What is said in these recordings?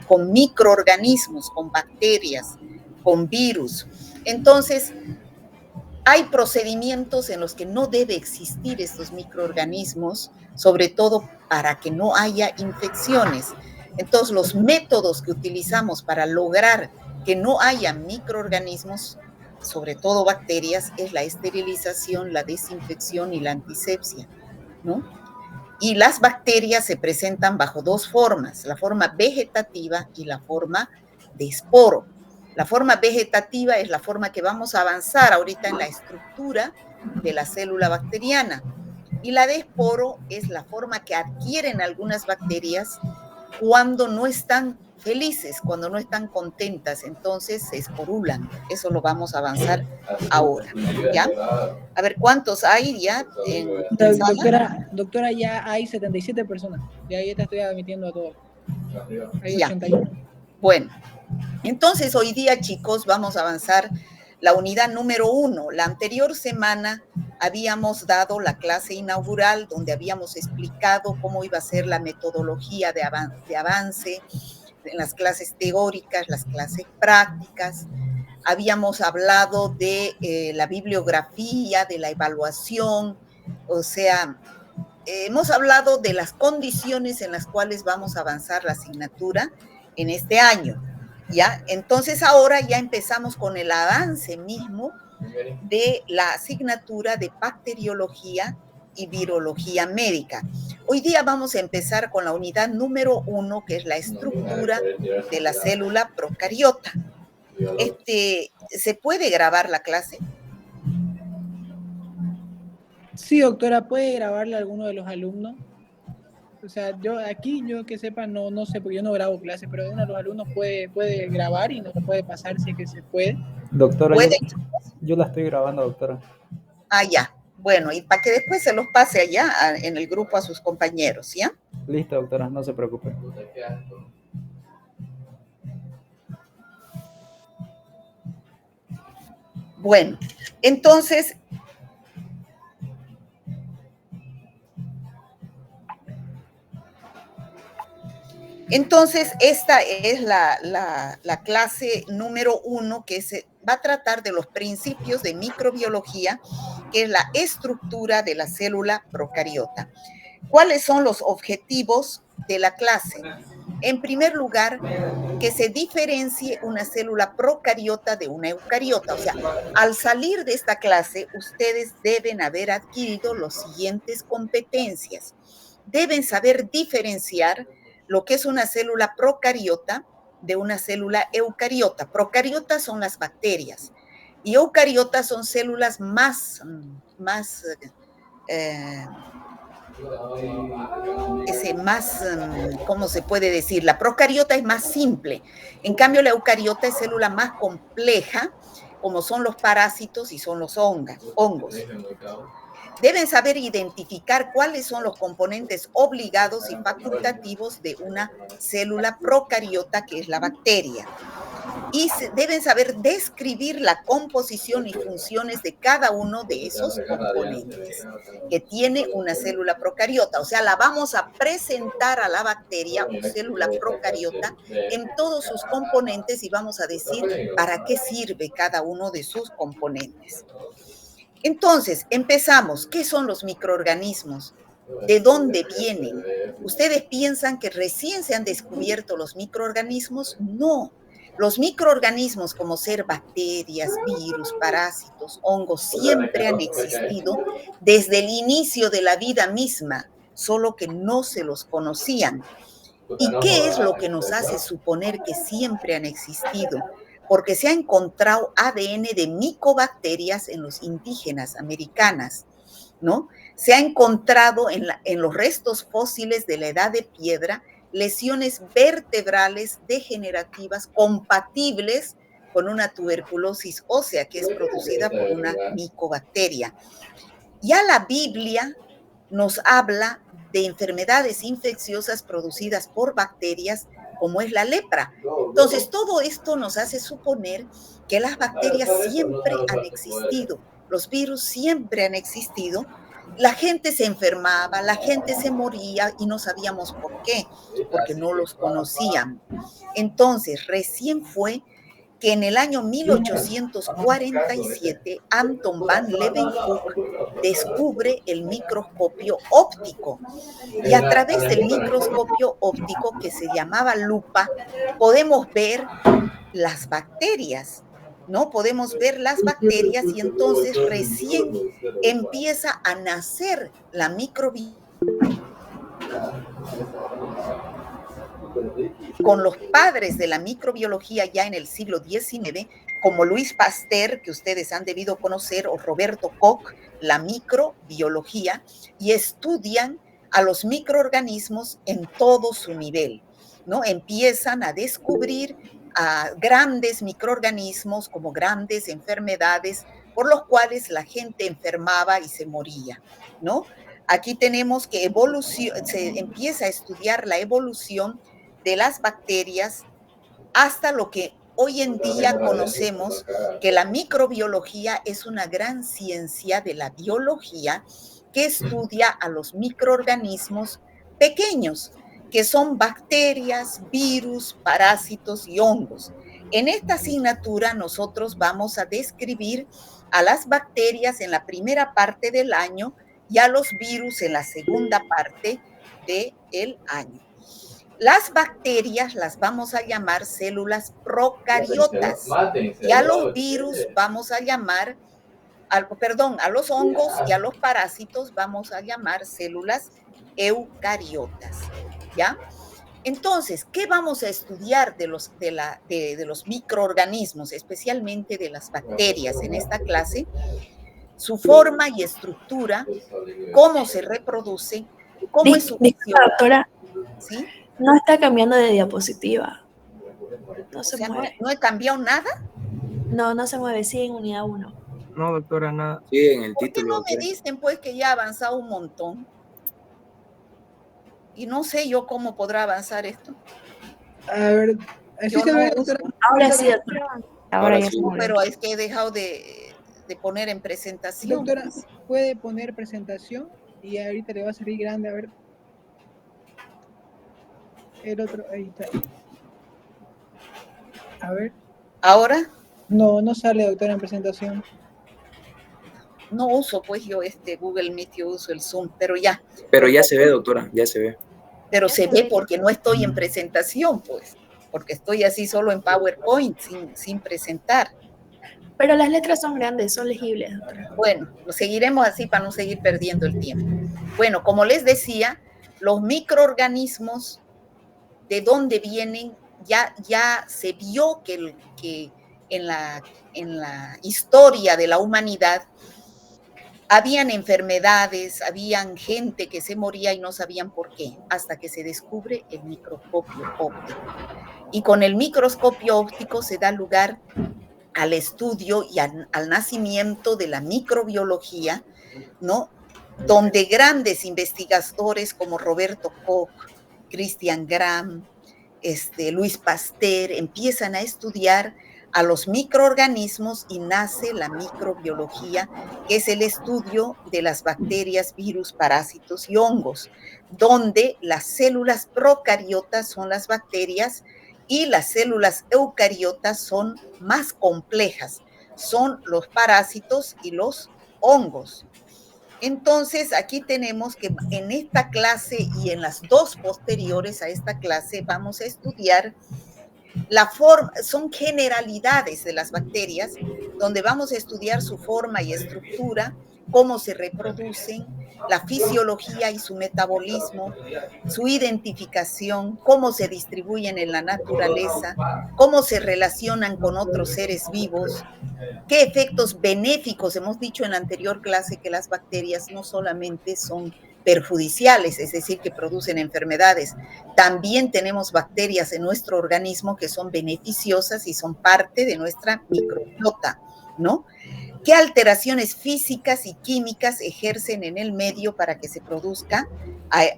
con microorganismos, con bacterias, con virus. Entonces, hay procedimientos en los que no debe existir estos microorganismos, sobre todo para que no haya infecciones. Entonces, los métodos que utilizamos para lograr que no haya microorganismos, sobre todo bacterias, es la esterilización, la desinfección y la antisepsia, ¿no? Y las bacterias se presentan bajo dos formas, la forma vegetativa y la forma de esporo. La forma vegetativa es la forma que vamos a avanzar ahorita en la estructura de la célula bacteriana. Y la de esporo es la forma que adquieren algunas bacterias cuando no están felices, cuando no están contentas, entonces se esporulan. Eso lo vamos a avanzar ahora, ¿ya? A ver, ¿cuántos hay ya en sala? Doctora, ya hay 77 personas. Ya te estoy admitiendo a todos. Hay Ya. 81. Bueno, entonces hoy día, chicos, vamos a avanzar la unidad número 1. La anterior semana habíamos dado la clase inaugural donde habíamos explicado cómo iba a ser la metodología de avance en las clases teóricas, las clases prácticas. Habíamos hablado de la bibliografía, de la evaluación, o sea, hemos hablado de las condiciones en las cuales vamos a avanzar la asignatura en este año, ¿ya? Entonces ahora ya empezamos con el avance mismo de la asignatura de bacteriología y virología médica. Hoy día vamos a empezar con la unidad número 1, que es la estructura de la célula procariota. ¿Se puede grabar la clase? Sí, doctora, ¿puede grabarle a alguno de los alumnos? O sea, yo que sepa, no sé, porque yo no grabo clases, pero uno de los alumnos puede grabar y nos lo puede pasar si es que se puede. Doctora, ¿Puede? yo la estoy grabando, doctora. Ah, ya. Bueno, y para que después se los pase allá en el grupo a sus compañeros, ¿ya? Listo, doctora, no se preocupe. Bueno, entonces, esta es la clase número 1 que se va a tratar de los principios de microbiología, que es la estructura de la célula procariota. ¿Cuáles son los objetivos de la clase? En primer lugar, que se diferencie una célula procariota de una eucariota. O sea, al salir de esta clase, ustedes deben haber adquirido las siguientes competencias. Deben saber diferenciar lo que es una célula procariota de una célula eucariota. Procariotas son las bacterias y eucariotas son células más ¿cómo se puede decir? La procariota es más simple. En cambio, la eucariota es célula más compleja, como son los parásitos y son los hongos. Deben saber identificar cuáles son los componentes obligados y facultativos de una célula procariota, que es la bacteria. Y deben saber describir la composición y funciones de cada uno de esos componentes que tiene una célula procariota. O sea, la vamos a presentar a la bacteria o célula procariota en todos sus componentes y vamos a decir para qué sirve cada uno de sus componentes. Entonces, empezamos. ¿Qué son los microorganismos? ¿De dónde vienen? ¿Ustedes piensan que recién se han descubierto los microorganismos? No. Los microorganismos, como ser bacterias, virus, parásitos, hongos, siempre han existido desde el inicio de la vida misma, solo que no se los conocían. ¿Y qué es lo que nos hace suponer que siempre han existido? Porque se ha encontrado ADN de micobacterias en los indígenas americanas, ¿no? Se ha encontrado en los restos fósiles de la edad de piedra lesiones vertebrales degenerativas compatibles con una tuberculosis ósea que es producida por una micobacteria. Ya la Biblia nos habla de enfermedades infecciosas producidas por bacterias como es la lepra. Entonces, todo esto nos hace suponer que las bacterias siempre han existido, los virus siempre han existido, La gente se enfermaba, la gente se moría y no sabíamos por qué, porque no los conocíamos. Entonces, recién fue que en el año 1847 Anton van Leeuwenhoek descubre el microscopio óptico y a través del microscopio óptico, que se llamaba lupa, podemos ver las bacterias, ¿no? Podemos ver las bacterias y entonces recién empieza a nacer la microbiología con los padres de la microbiología ya en el siglo XIX, como Louis Pasteur, que ustedes han debido conocer, o Roberto Koch, la microbiología, y estudian a los microorganismos en todo su nivel, ¿no? Empiezan a descubrir a grandes microorganismos como grandes enfermedades por los cuales la gente enfermaba y se moría, ¿no? Aquí tenemos que se empieza a estudiar la evolución de las bacterias hasta lo que hoy en día conocemos, que la microbiología es una gran ciencia de la biología que estudia a los microorganismos pequeños, que son bacterias, virus, parásitos y hongos. En esta asignatura nosotros vamos a describir a las bacterias en la primera parte del año y a los virus en la segunda parte del año. Las bacterias las vamos a llamar células procariotas y a los virus vamos a llamar, a los hongos y a los parásitos vamos a llamar células eucariotas, ¿ya? Entonces, ¿qué vamos a estudiar de los microorganismos, especialmente de las bacterias en esta clase? Su forma y estructura, cómo se reproducen, cómo es su Disculpa, doctora. ¿Sí? No está cambiando de diapositiva. No se sea, mueve. ¿no he cambiado nada? No se mueve. Sigue en unidad 1. No, doctora, nada. Sí, en el ¿Por qué título. no me dicen pues que ya ha avanzado un montón? Y no sé yo cómo podrá avanzar esto. A ver, así se ve, doctora. Ahora sí, doctora. Ahora ya sí. se mueve. Pero es que he dejado de poner en presentación. Doctora, puede poner presentación y ahorita le va a salir grande, a ver. El otro, ahí está. A ver. ¿Ahora? No sale, doctora, en presentación. No uso pues yo Google Meet, yo uso el Zoom, pero ya. Pero ya se ve, doctora, ya se ve. Pero se ve porque no estoy en presentación, pues, porque estoy así solo en PowerPoint, sin presentar. Pero las letras son grandes, son legibles, doctora. Bueno, lo seguiremos así para no seguir perdiendo el tiempo. Bueno, como les decía, los microorganismos, ¿de dónde vienen? Ya se vio que en la historia de la humanidad habían enfermedades, habían gente que se moría y no sabían por qué, hasta que se descubre el microscopio óptico. Y con el microscopio óptico se da lugar al estudio y al nacimiento de la microbiología, ¿no? Donde grandes investigadores como Roberto Koch, Christian Gram, Louis Pasteur empiezan a estudiar a los microorganismos y nace la microbiología, que es el estudio de las bacterias, virus, parásitos y hongos, donde las células procariotas son las bacterias y las células eucariotas son más complejas, son los parásitos y los hongos. Entonces, aquí tenemos que en esta clase y en las dos posteriores a esta clase vamos a estudiar la forma, son generalidades de las bacterias, donde vamos a estudiar su forma y estructura, cómo se reproducen, la fisiología y su metabolismo, su identificación, cómo se distribuyen en la naturaleza, cómo se relacionan con otros seres vivos, qué efectos benéficos. Hemos dicho en la anterior clase que las bacterias no solamente son perjudiciales, es decir, que producen enfermedades. También tenemos bacterias en nuestro organismo que son beneficiosas y son parte de nuestra microbiota, ¿no? ¿Qué alteraciones físicas y químicas ejercen en el medio para que se produzcan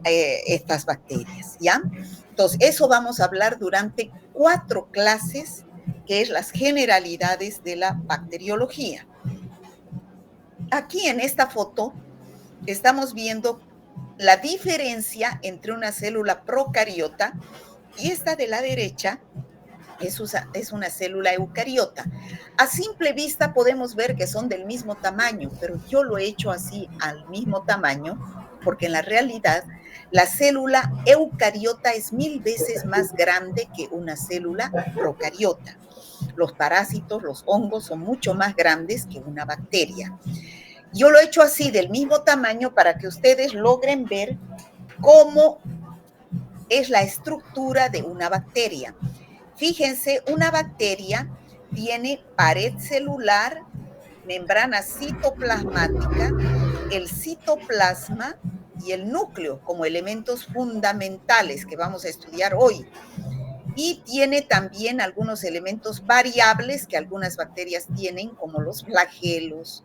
estas bacterias, ¿ya? Entonces, eso vamos a hablar durante 4 clases, que es las generalidades de la bacteriología. Aquí en esta foto estamos viendo la diferencia entre una célula procariota y esta de la derecha es una célula eucariota. A simple vista podemos ver que son del mismo tamaño, pero yo lo he hecho así al mismo tamaño porque en la realidad la célula eucariota es 1000 veces más grande que una célula procariota. Los parásitos, los hongos son mucho más grandes que una bacteria. Yo lo he hecho así, del mismo tamaño, para que ustedes logren ver cómo es la estructura de una bacteria. Fíjense, una bacteria tiene pared celular, membrana citoplasmática, el citoplasma y el núcleo como elementos fundamentales que vamos a estudiar hoy. Y tiene también algunos elementos variables que algunas bacterias tienen, como los flagelos,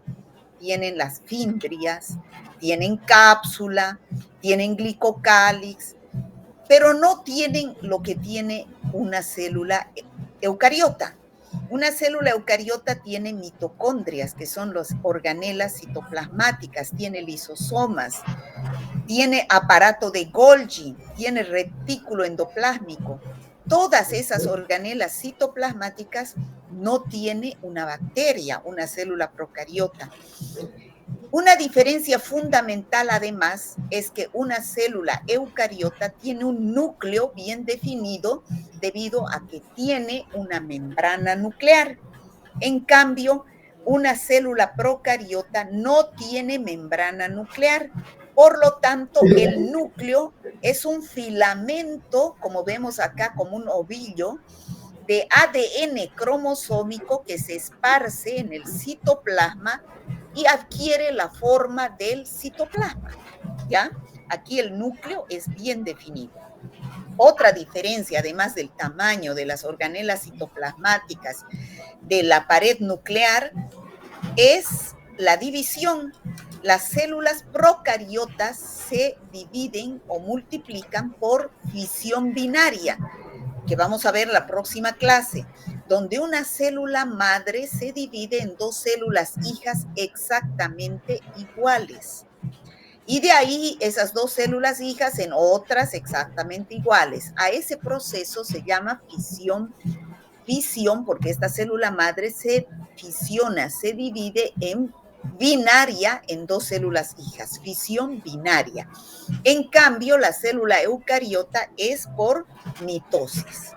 tienen las fimbrias, tienen cápsula, tienen glicocálix, pero no tienen lo que tiene una célula eucariota. Una célula eucariota tiene mitocondrias, que son las organelas citoplasmáticas, tiene lisosomas, tiene aparato de Golgi, tiene retículo endoplásmico. Todas esas organelas citoplasmáticas no tiene una bacteria, una célula procariota. Una diferencia fundamental, además, es que una célula eucariota tiene un núcleo bien definido debido a que tiene una membrana nuclear. En cambio, una célula procariota no tiene membrana nuclear. Por lo tanto, el núcleo es un filamento, como vemos acá, como un ovillo, de ADN cromosómico que se esparce en el citoplasma y adquiere la forma del citoplasma, ¿ya? Aquí el núcleo es bien definido. Otra diferencia, además del tamaño de las organelas citoplasmáticas de la pared nuclear, es la división. Las células procariotas se dividen o multiplican por fisión binaria, que vamos a ver la próxima clase, donde una célula madre se divide en dos células hijas exactamente iguales. Y de ahí esas dos células hijas en otras exactamente iguales. A ese proceso se llama fisión, porque esta célula madre se fisiona, se divide en binaria en dos células hijas, fisión binaria. En cambio, la célula eucariota es por mitosis.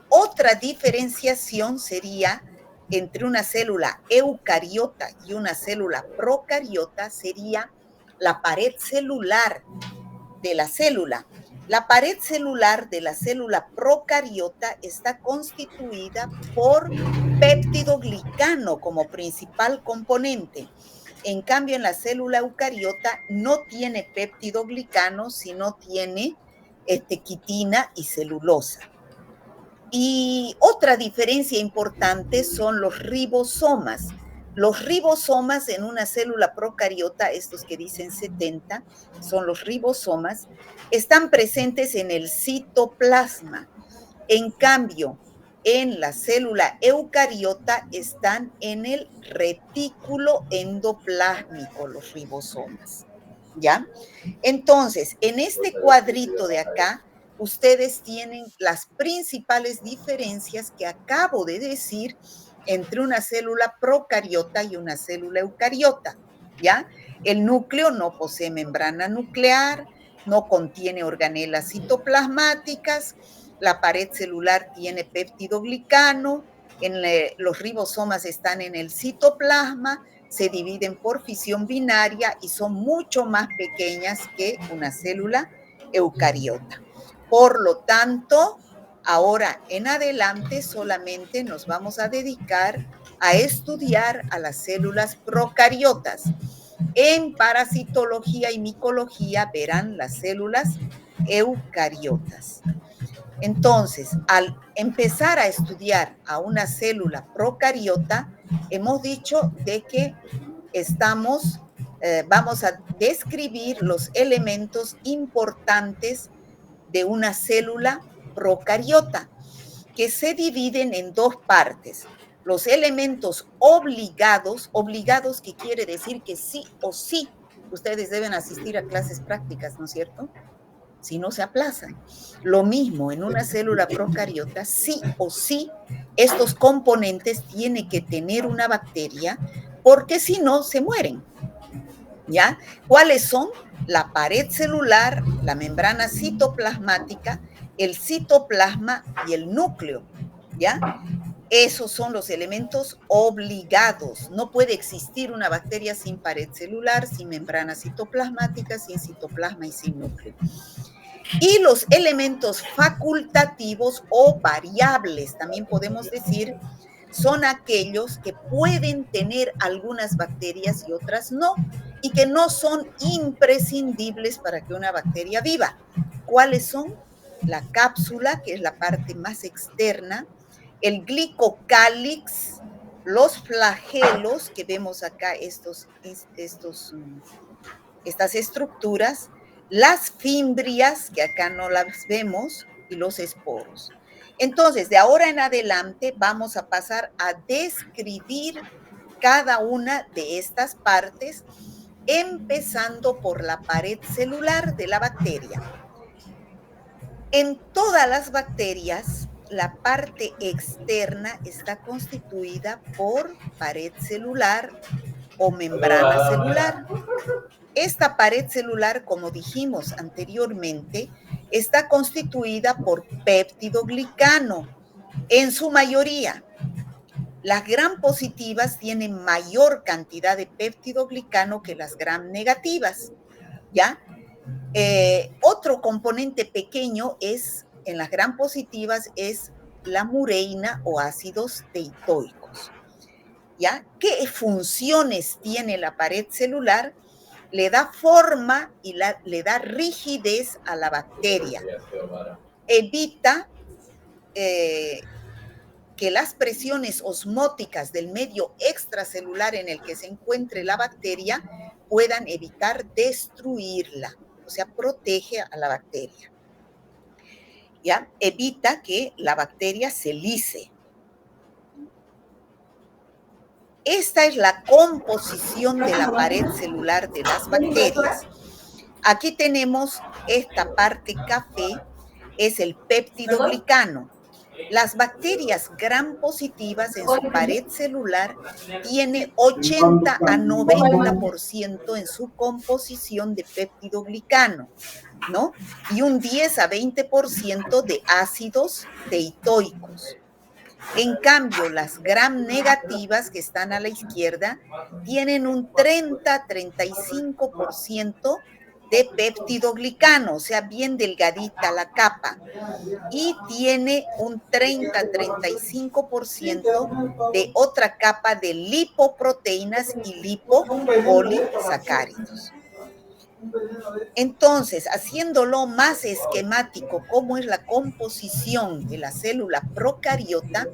Otra diferenciación sería entre una célula eucariota y una célula procariota sería la pared celular de la célula. La pared celular de la célula procariota está constituida por péptidoglicano como principal componente. En cambio, en la célula eucariota no tiene péptidoglicano, sino tiene quitina y celulosa. Y otra diferencia importante son los ribosomas. Los ribosomas en una célula procariota, estos que dicen 70, son los ribosomas, están presentes en el citoplasma. En cambio, en la célula eucariota están en el retículo endoplásmico, los ribosomas. ¿Ya? Entonces, en este cuadrito de acá, ustedes tienen las principales diferencias que acabo de decir entre una célula procariota y una célula eucariota, ¿ya? El núcleo no posee membrana nuclear, no contiene organelas citoplasmáticas, la pared celular tiene péptidoglicano, los ribosomas están en el citoplasma, se dividen por fisión binaria y son mucho más pequeñas que una célula eucariota. Por lo tanto, ahora en adelante solamente nos vamos a dedicar a estudiar a las células procariotas. En parasitología y micología verán las células eucariotas. Entonces, al empezar a estudiar a una célula procariota, hemos dicho de que vamos a describir los elementos importantes de una célula procariota, que se dividen en dos partes. Los elementos obligados que quiere decir que sí o sí ustedes deben asistir a clases prácticas, ¿no es cierto? Si no, se aplazan. Lo mismo en una célula procariota, sí o sí, estos componentes tienen que tener una bacteria, porque si no, se mueren. ¿Ya? ¿Cuáles son? La pared celular, la membrana citoplasmática, el citoplasma y el núcleo. ¿Ya? Esos son los elementos obligados. No puede existir una bacteria sin pared celular, sin membrana citoplasmática, sin citoplasma y sin núcleo. Y los elementos facultativos o variables, también podemos decir, son aquellos que pueden tener algunas bacterias y otras no, y que no son imprescindibles para que una bacteria viva. ¿Cuáles son? La cápsula, que es la parte más externa, el glicocálix, los flagelos, que vemos acá estas estructuras, las fimbrias, que acá no las vemos, y los esporos. Entonces, de ahora en adelante vamos a pasar a describir cada una de estas partes, empezando por la pared celular de la bacteria. En todas las bacterias, la parte externa está constituida por pared celular o membrana celular. Esta pared celular, como dijimos anteriormente, está constituida por péptidoglicano, en su mayoría. Las gram positivas tienen mayor cantidad de péptidoglicano que las gram negativas, ¿ya? Otro componente pequeño en las gram positivas es la mureína o ácidos teitoicos, ¿ya? ¿Qué funciones tiene la pared celular? Le da forma y le da rigidez a la bacteria. Evita que las presiones osmóticas del medio extracelular en el que se encuentre la bacteria puedan evitar destruirla, o sea, protege a la bacteria. ¿Ya? Evita que la bacteria se lise. Esta es la composición de la pared celular de las bacterias. Aquí tenemos esta parte café, es el péptidoglicano. Las bacterias gram positivas en su pared celular tiene 80 a 90% en su composición de péptidoglicano, ¿no? Y un 10 a 20% de ácidos teitoicos. En cambio, las gram negativas que están a la izquierda tienen un 30-35% de péptidoglicano, o sea, bien delgadita la capa, y tiene un 30-35% de otra capa de lipoproteínas y lipopolisacáridos. Entonces, haciéndolo más esquemático, cómo es la composición de la célula procariota,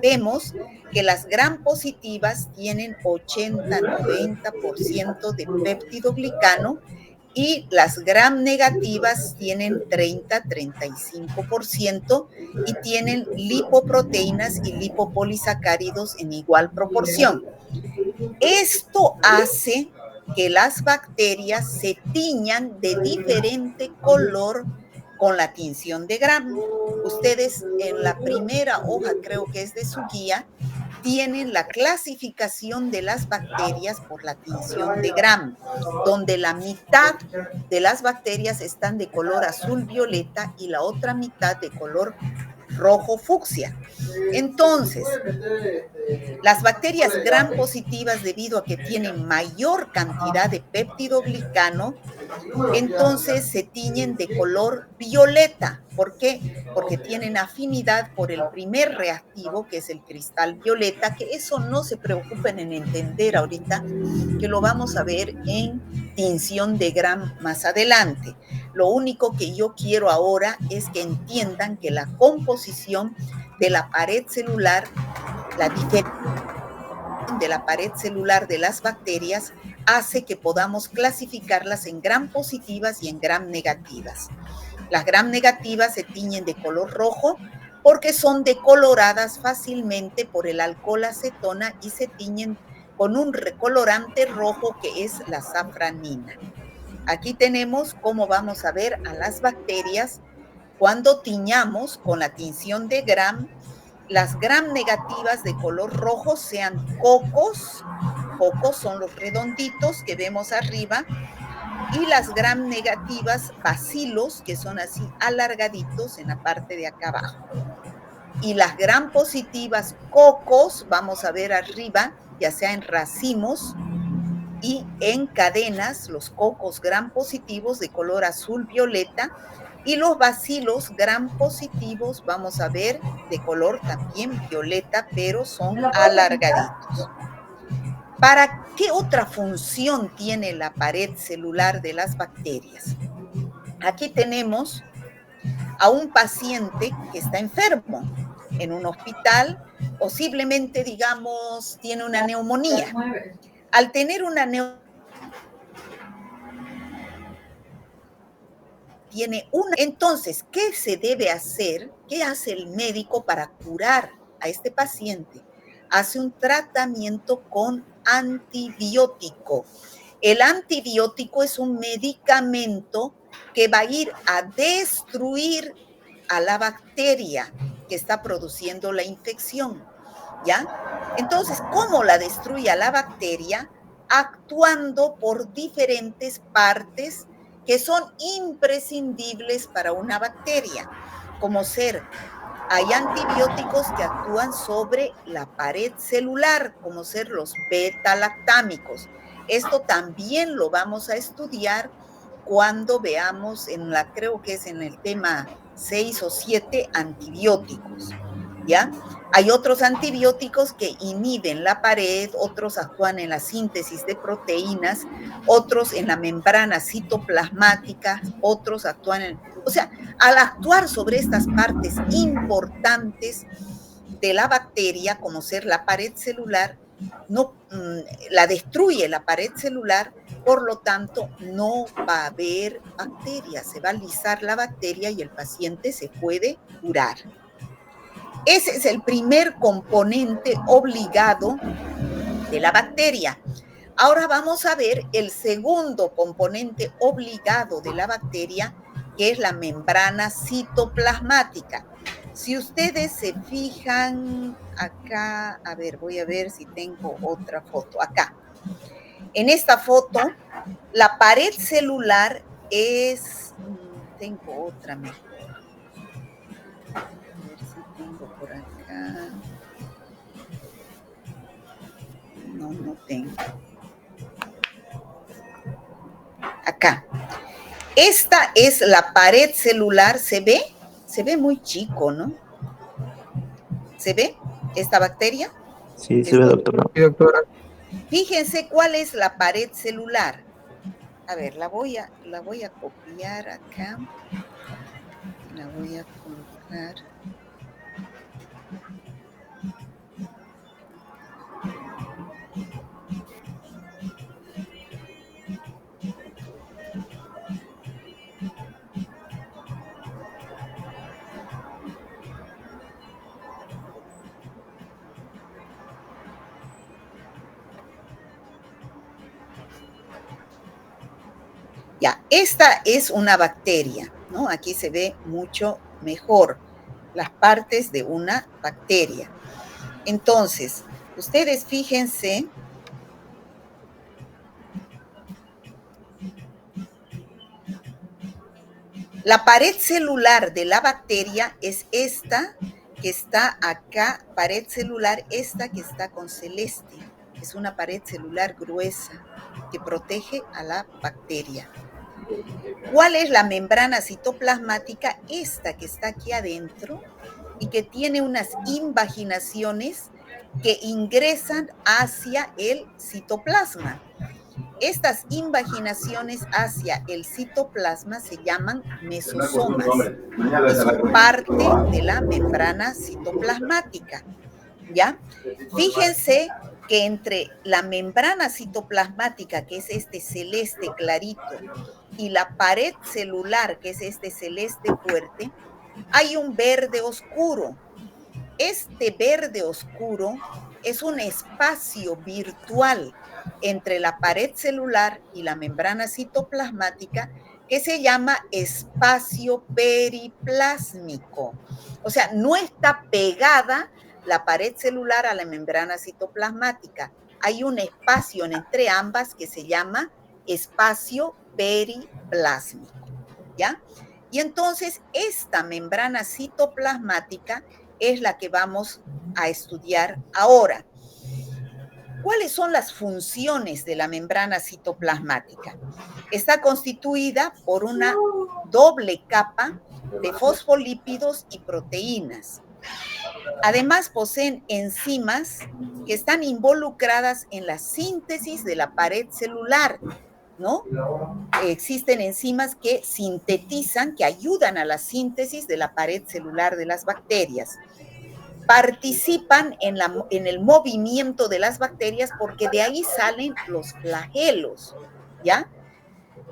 vemos que las gram positivas tienen 80-90% de péptidoglicano y las gram negativas tienen 30-35% y tienen lipoproteínas y lipopolisacáridos en igual proporción. Esto hace que las bacterias se tiñan de diferente color con la tinción de gram. Ustedes en la primera hoja, creo que es de su guía, tienen la clasificación de las bacterias por la tinción de gram, donde la mitad de las bacterias están de color azul violeta y la otra mitad de color rojo fucsia. Entonces, las bacterias gram positivas, debido a que tienen mayor cantidad de péptidoglicano, entonces se tiñen de color violeta. ¿Por qué? Porque tienen afinidad por el primer reactivo, que es el cristal violeta, que eso no se preocupen en entender ahorita, que lo vamos a ver en tinción de gram más adelante. Lo único que yo quiero ahora es que entiendan que la composición de la pared celular, la diferencia de la pared celular de las bacterias hace que podamos clasificarlas en gram positivas y en gram negativas. Las gram negativas se tiñen de color rojo porque son decoloradas fácilmente por el alcohol acetona y se tiñen con un recolorante rojo que es la safranina. Aquí tenemos cómo vamos a ver a las bacterias cuando tiñamos con la tinción de Gram. Las gram negativas de color rojo sean cocos son los redonditos que vemos arriba, y las gram negativas bacilos, que son así alargaditos en la parte de acá abajo. Y las gram positivas cocos, vamos a ver arriba, ya sea en racimos y en cadenas, los cocos gram positivos de color azul violeta, y los bacilos gram positivos vamos a ver de color también violeta, pero son alargaditos. ¿Para qué otra función tiene la pared celular de las bacterias? Aquí tenemos a un paciente que está enfermo en un hospital, posiblemente, digamos, tiene una neumonía. Al tener una neumonía, entonces, ¿qué se debe hacer? ¿Qué hace el médico para curar a este paciente? Hace un tratamiento con antibiótico. El antibiótico es un medicamento que va a ir a destruir a la bacteria que está produciendo la infección, ¿ya? Entonces, ¿cómo la destruye a la bacteria? Actuando por diferentes partes que son imprescindibles para una bacteria, como hay antibióticos que actúan sobre la pared celular, como ser los beta-lactámicos. Esto también lo vamos a estudiar cuando veamos creo que es en el tema 6 o 7, antibióticos, ¿ya? Hay otros antibióticos que inhiben la pared, otros actúan en la síntesis de proteínas, otros en la membrana citoplasmática, otros actúan o sea, al actuar sobre estas partes importantes de la bacteria, como ser la pared celular, la destruye la pared celular, por lo tanto no va a haber bacterias, se va a lisar la bacteria y el paciente se puede curar. Ese es el primer componente obligado de la bacteria. Ahora vamos a ver el segundo componente obligado de la bacteria, que es la membrana citoplasmática. Si ustedes se fijan acá, a ver, voy a ver si tengo otra foto. Acá. En esta foto, la pared celular es... Tengo otra mejor. A ver si tengo por acá. No tengo. Acá. Esta es la pared celular, ¿se ve? Se ve muy chico, ¿no? ¿Se ve esta bacteria? Sí, se ve, doctora. Sí, doctora. Fíjense cuál es la pared celular. A ver, la voy a copiar acá. La voy a colocar. Ya, esta es una bacteria, ¿no? Aquí se ve mucho mejor las partes de una bacteria. Entonces, ustedes fíjense, la pared celular de la bacteria es esta que está acá, pared celular, esta que está con celeste. Es una pared celular gruesa que protege a la bacteria. ¿Cuál es la membrana citoplasmática? Esta que está aquí adentro y que tiene unas invaginaciones que ingresan hacia el citoplasma. Estas invaginaciones hacia el citoplasma se llaman mesosomas y son parte de la membrana citoplasmática, ¿ya? Fíjense que entre la membrana citoplasmática, que es este celeste clarito, y la pared celular, que es este celeste fuerte, hay un verde oscuro. Este verde oscuro es un espacio virtual entre la pared celular y la membrana citoplasmática que se llama espacio periplásmico. O sea, no está pegada la pared celular a la membrana citoplasmática. Hay un espacio entre ambas que se llama espacio periplásmico, ¿ya? Y entonces esta membrana citoplasmática es la que vamos a estudiar ahora. ¿Cuáles son las funciones de la membrana citoplasmática? Está constituida por una doble capa de fosfolípidos y proteínas. Además, poseen enzimas que están involucradas en la síntesis de la pared celular, ¿no? Existen enzimas que sintetizan, que ayudan a la síntesis de la pared celular de las bacterias. Participan en el movimiento de las bacterias porque de ahí salen los flagelos, ¿ya?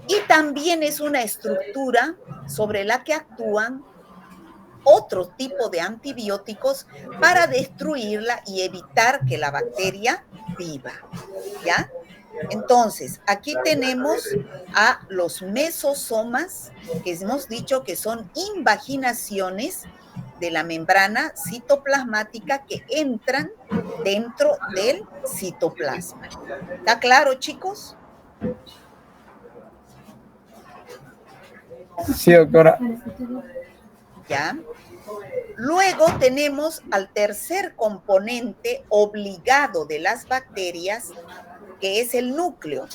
Y también es una estructura sobre la que actúan otro tipo de antibióticos para destruirla y evitar que la bacteria viva, ¿ya? Entonces, aquí tenemos a los mesosomas, que hemos dicho que son invaginaciones de la membrana citoplasmática que entran dentro del citoplasma. ¿Está claro, chicos? Sí, doctora. ¿Ya? Luego tenemos al tercer componente obligado de las bacterias, que es el núcleo.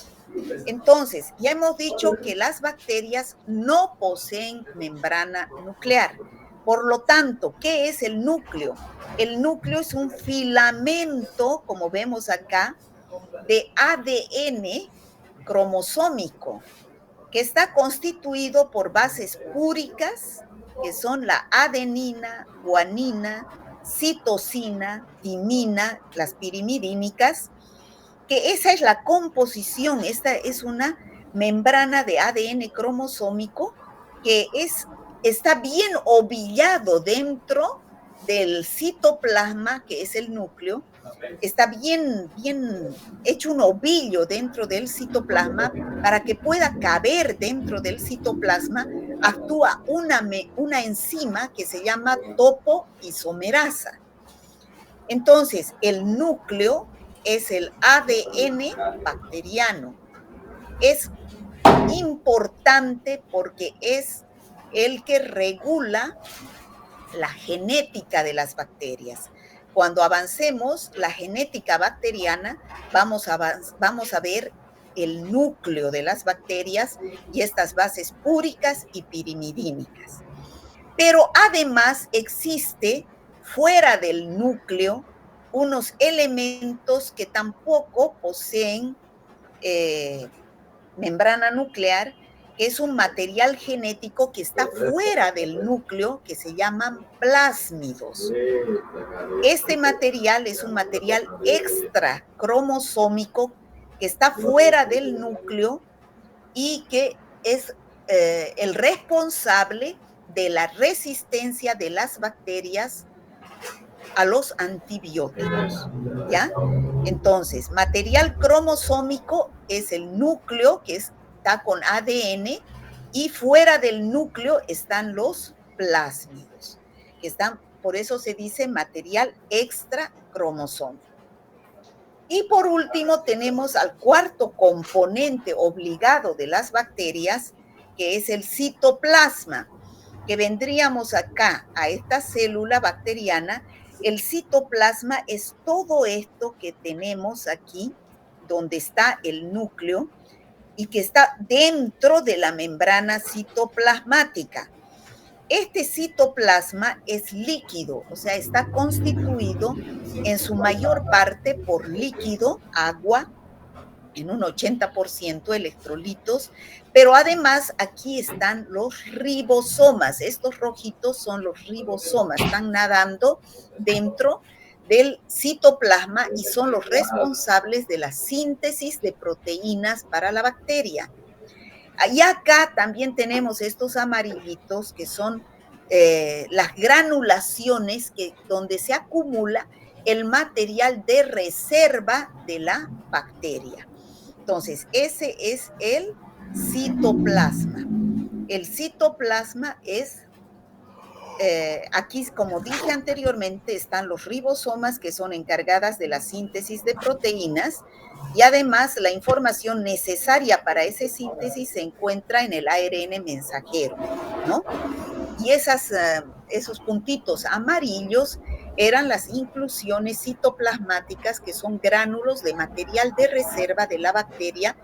Entonces, ya hemos dicho que las bacterias no poseen membrana nuclear. Por lo tanto, ¿qué es el núcleo? El núcleo es un filamento, como vemos acá, de ADN cromosómico, que está constituido por bases púricas, que son la adenina, guanina, citosina, timina, las pirimidínicas, que esa es la composición. Esta es una membrana de ADN cromosómico que está bien ovillado dentro del citoplasma, que es el núcleo. Está bien hecho un ovillo dentro del citoplasma para que pueda caber dentro del citoplasma. Actúa una enzima que se llama topoisomerasa. Entonces, el núcleo es el ADN bacteriano. Es importante porque es el que regula la genética de las bacterias. Cuando avancemos la genética bacteriana, vamos a ver el núcleo de las bacterias y estas bases púricas y pirimidínicas. Pero además existe fuera del núcleo unos elementos que tampoco poseen membrana nuclear, que es un material genético que está fuera del núcleo, que se llaman plásmidos. Este material es un material extra cromosómico que está fuera del núcleo y que es el responsable de la resistencia de las bacterias a los antibióticos, ¿ya? Entonces, material cromosómico es el núcleo que está con ADN y fuera del núcleo están los plásmidos, que están, por eso se dice material extra cromosómico. Y por último tenemos al cuarto componente obligado de las bacterias, que es el citoplasma, que vendríamos acá a esta célula bacteriana. El citoplasma es todo esto que tenemos aquí, donde está el núcleo y que está dentro de la membrana citoplasmática. Este citoplasma es líquido, o sea, está constituido en su mayor parte por líquido, agua, en un 80% electrolitos, pero además aquí están los ribosomas. Estos rojitos son los ribosomas, están nadando dentro del citoplasma y son los responsables de la síntesis de proteínas para la bacteria. Y acá también tenemos estos amarillitos que son las granulaciones donde se acumula el material de reserva de la bacteria. Entonces, ese es el citoplasma. El citoplasma es, aquí, como dije anteriormente, están los ribosomas que son encargadas de la síntesis de proteínas y además la información necesaria para esa síntesis se encuentra en el ARN mensajero, ¿no? Y esos puntitos amarillos eran las inclusiones citoplasmáticas, que son gránulos de material de reserva de la bacteria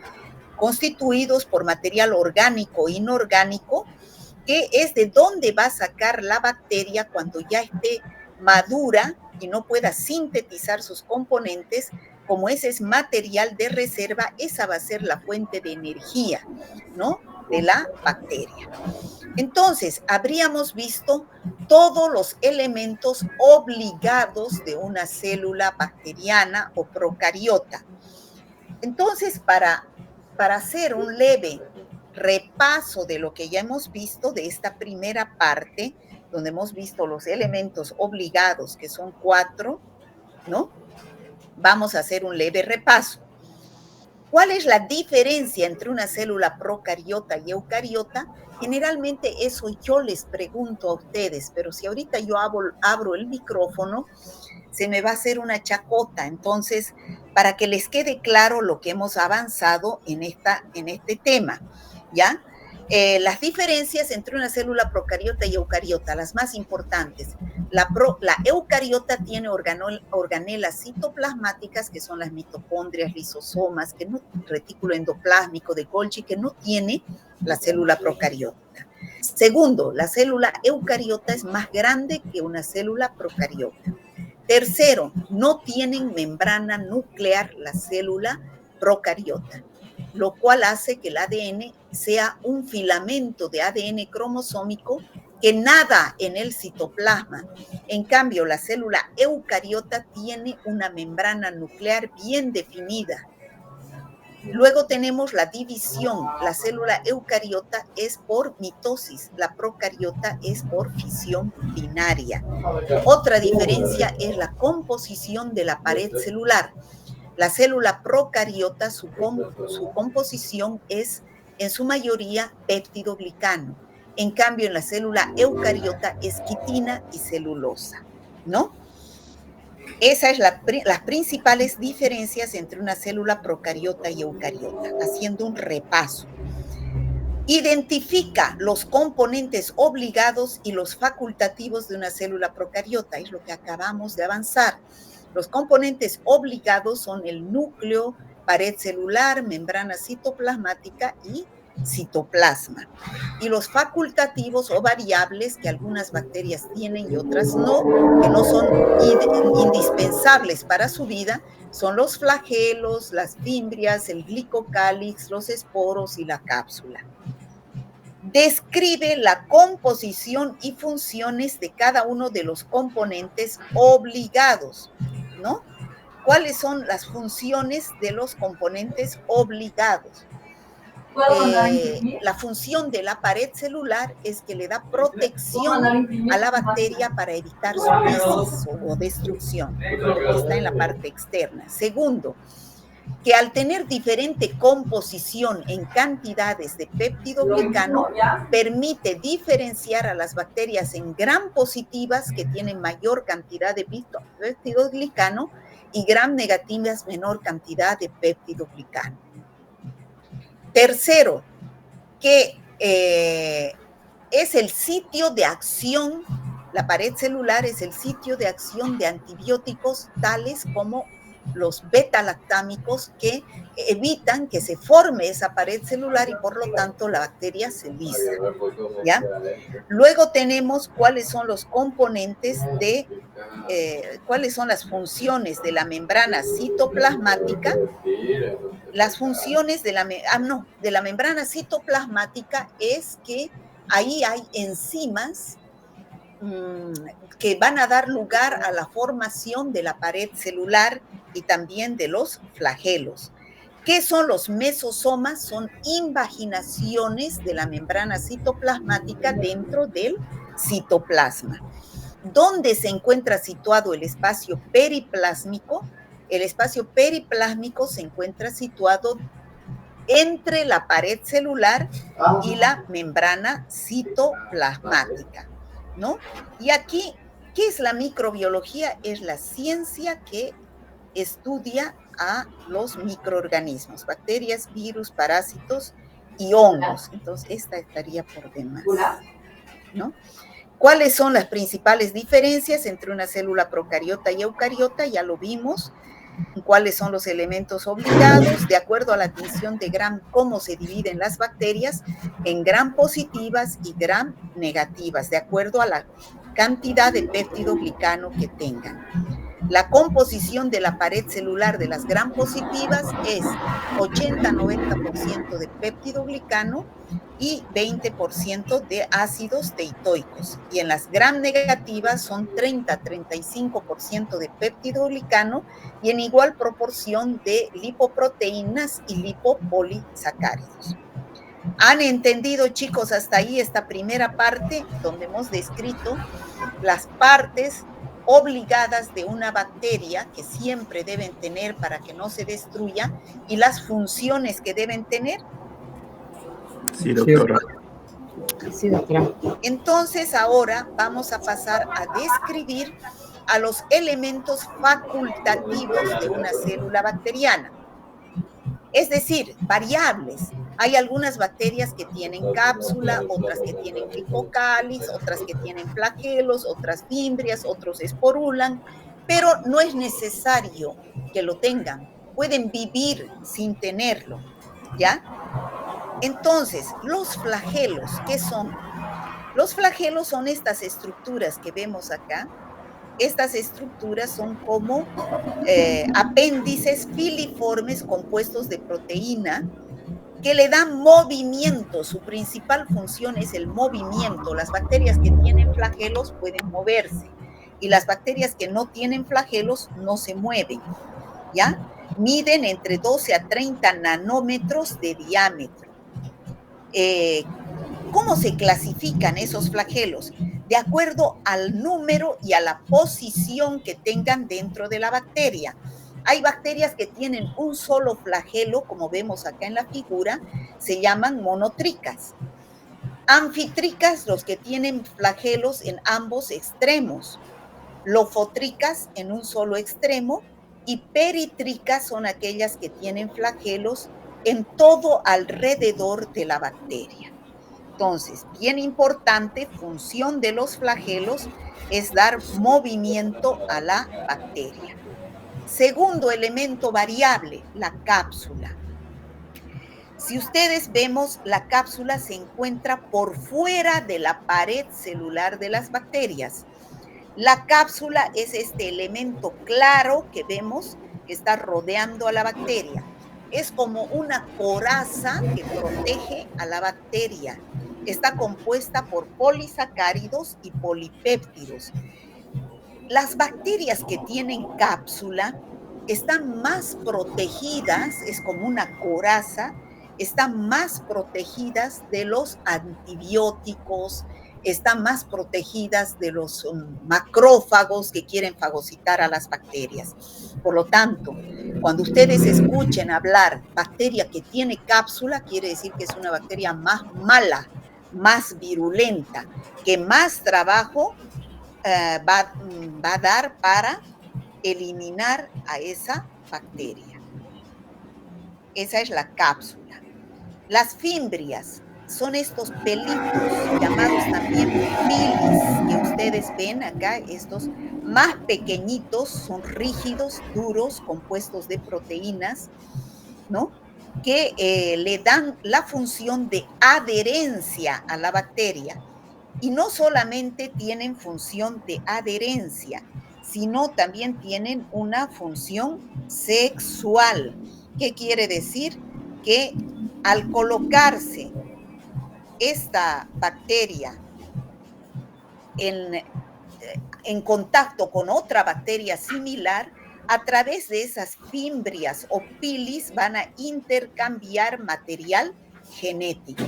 constituidos por material orgánico e inorgánico, que es de dónde va a sacar la bacteria cuando ya esté madura y no pueda sintetizar sus componentes. Como ese es material de reserva, esa va a ser la fuente de energía, ¿no?, de la bacteria. Entonces, habríamos visto todos los elementos obligados de una célula bacteriana o procariota. Entonces, para hacer un leve repaso de lo que ya hemos visto de esta primera parte, donde hemos visto los elementos obligados, que son 4, ¿no? Vamos a hacer un leve repaso. ¿Cuál es la diferencia entre una célula procariota y eucariota? Generalmente eso yo les pregunto a ustedes, pero si ahorita yo abro el micrófono, se me va a hacer una chacota. Entonces, para que les quede claro lo que hemos avanzado en este tema, ¿ya? Las diferencias entre una célula procariota y eucariota, las más importantes. La eucariota tiene organelas citoplasmáticas, que son las mitocondrias, lisosomas, retículo endoplásmico de Golgi, que no tiene la célula procariota. Segundo, la célula eucariota es más grande que una célula procariota. Tercero, no tienen membrana nuclear la célula procariota, lo cual hace que el ADN sea un filamento de ADN cromosómico que nada en el citoplasma. En cambio, la célula eucariota tiene una membrana nuclear bien definida. Luego tenemos la división. La célula eucariota es por mitosis, la procariota es por fisión binaria. Otra diferencia es la composición de la pared celular. La célula procariota, su composición es en su mayoría péptidoglicano. En cambio, en la célula eucariota es quitina y celulosa, ¿no? Esas son las principales diferencias entre una célula procariota y eucariota, haciendo un repaso. Identifica los componentes obligados y los facultativos de una célula procariota, es lo que acabamos de avanzar. Los componentes obligados son el núcleo, pared celular, membrana citoplasmática y citoplasma. Y los facultativos o variables que algunas bacterias tienen y otras no, que no son indispensables para su vida, son los flagelos, las fimbrias, el glicocálix, los esporos y la cápsula. Describe la composición y funciones de cada uno de los componentes obligados, ¿no? ¿Cuáles son las funciones de los componentes obligados? La función de la pared celular es que le da protección a la bacteria para evitar su lisis o destrucción, porque está en la parte externa. Segundo, que al tener diferente composición en cantidades de péptidoglicano, permite diferenciar a las bacterias en gram positivas, que tienen mayor cantidad de péptidoglicano, y gram negativas, menor cantidad de péptidoglicano. Tercero, que es el sitio de acción, la pared celular es el sitio de acción de antibióticos tales como los beta-lactámicos, que evitan que se forme esa pared celular y por lo tanto la bacteria se lisa, ¿ya? Luego tenemos cuáles son los componentes cuáles son las funciones de la membrana citoplasmática. Las funciones de la membrana citoplasmática es que ahí hay enzimas que van a dar lugar a la formación de la pared celular y también de los flagelos. ¿Qué son los mesosomas? Son invaginaciones de la membrana citoplasmática dentro del citoplasma. ¿Dónde se encuentra situado el espacio periplásmico? El espacio periplásmico se encuentra situado entre la pared celular y la membrana citoplasmática, ¿no? Y aquí, ¿qué es la microbiología? Es la ciencia que estudia a los microorganismos, bacterias, virus, parásitos y hongos. Entonces, esta estaría por demás, ¿no? ¿Cuáles son las principales diferencias entre una célula procariota y eucariota? Ya lo vimos. ¿Cuáles son los elementos obligados? De acuerdo a la definición de Gram, cómo se dividen las bacterias en gram positivas y gram negativas, de acuerdo a la cantidad de péptidoglicano que tengan. La composición de la pared celular de las gram positivas es 80-90% de péptidoglicano y 20% de ácidos teitoicos. Y en las gram negativas son 30-35% de péptidoglicano y en igual proporción de lipoproteínas y lipopolisacáridos. ¿Han entendido, chicos, hasta ahí esta primera parte donde hemos descrito las partes obligadas de una bacteria que siempre deben tener para que no se destruya y las funciones que deben tener? Sí, doctora. Sí, doctora. Entonces, ahora vamos a pasar a describir a los elementos facultativos de una célula bacteriana. Es decir, variables. Hay algunas bacterias que tienen cápsula, otras que tienen lipocáliz, otras que tienen flagelos, otras fimbrias, otros esporulan, pero no es necesario que lo tengan. Pueden vivir sin tenerlo, ¿ya? Entonces, los flagelos, ¿qué son? Los flagelos son estas estructuras que vemos acá. Estas estructuras son como apéndices filiformes compuestos de proteína que le dan movimiento. Su principal función es el movimiento. Las bacterias que tienen flagelos pueden moverse y las bacterias que no tienen flagelos no se mueven, ¿ya? Miden entre 12 a 30 nanómetros de diámetro. ¿Cómo se clasifican esos flagelos? De acuerdo al número y a la posición que tengan dentro de la bacteria. Hay bacterias que tienen un solo flagelo, como vemos acá en la figura, se llaman monotricas. Anfitricas, los que tienen flagelos en ambos extremos. Lofotricas en un solo extremo y peritricas son aquellas que tienen flagelos en todo alrededor de la bacteria. Entonces, bien importante, función de los flagelos es dar movimiento a la bacteria. Segundo elemento variable, la cápsula. Si ustedes vemos, la cápsula se encuentra por fuera de la pared celular de las bacterias. La cápsula es este elemento claro que vemos que está rodeando a la bacteria. Es como una coraza que protege a la bacteria. Está compuesta por polisacáridos y polipéptidos. Las bacterias que tienen cápsula están más protegidas, es como una coraza, están más protegidas de los antibióticos, están más protegidas de los macrófagos que quieren fagocitar a las bacterias. Por lo tanto, cuando ustedes escuchen hablar bacteria que tiene cápsula, quiere decir que es una bacteria más mala, más virulenta, que más trabajo va a dar para eliminar a esa bacteria. Esa es la cápsula. Las fimbrias son estos pelitos llamados también pilis que ustedes ven acá, estos más pequeñitos, son rígidos, duros, compuestos de proteínas, ¿no? Que le dan la función de adherencia a la bacteria. Y no solamente tienen función de adherencia, sino también tienen una función sexual. ¿Qué quiere decir? Que al colocarse esta bacteria en contacto con otra bacteria similar, a través de esas fimbrias o pilis van a intercambiar material genético.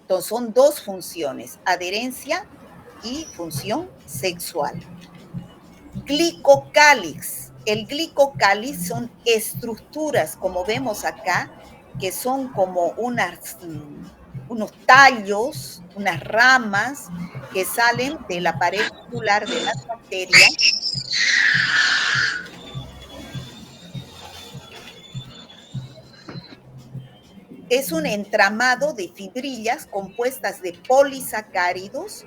Entonces son dos funciones, adherencia y función sexual. Glicocálix. El glicocálix son estructuras, como vemos acá, que son como unos tallos, unas ramas que salen de la pared celular de las bacterias. Es un entramado de fibrillas compuestas de polisacáridos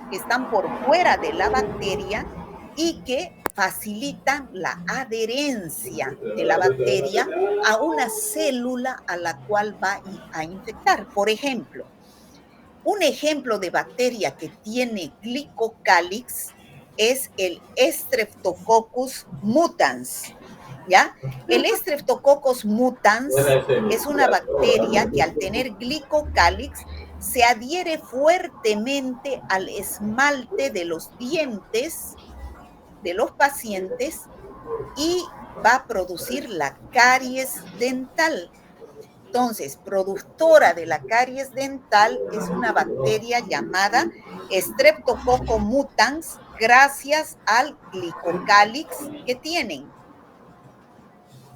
que están por fuera de la bacteria y que facilitan la adherencia de la bacteria a una célula a la cual va a infectar. Por ejemplo, un ejemplo de bacteria que tiene glicocálix es el Streptococcus mutans, ¿ya? El Streptococcus mutans es una bacteria que al tener glicocálix se adhiere fuertemente al esmalte de los dientes de los pacientes y va a producir la caries dental. Entonces, productora de la caries dental es una bacteria llamada Streptococcus mutans gracias al glicocálix que tienen.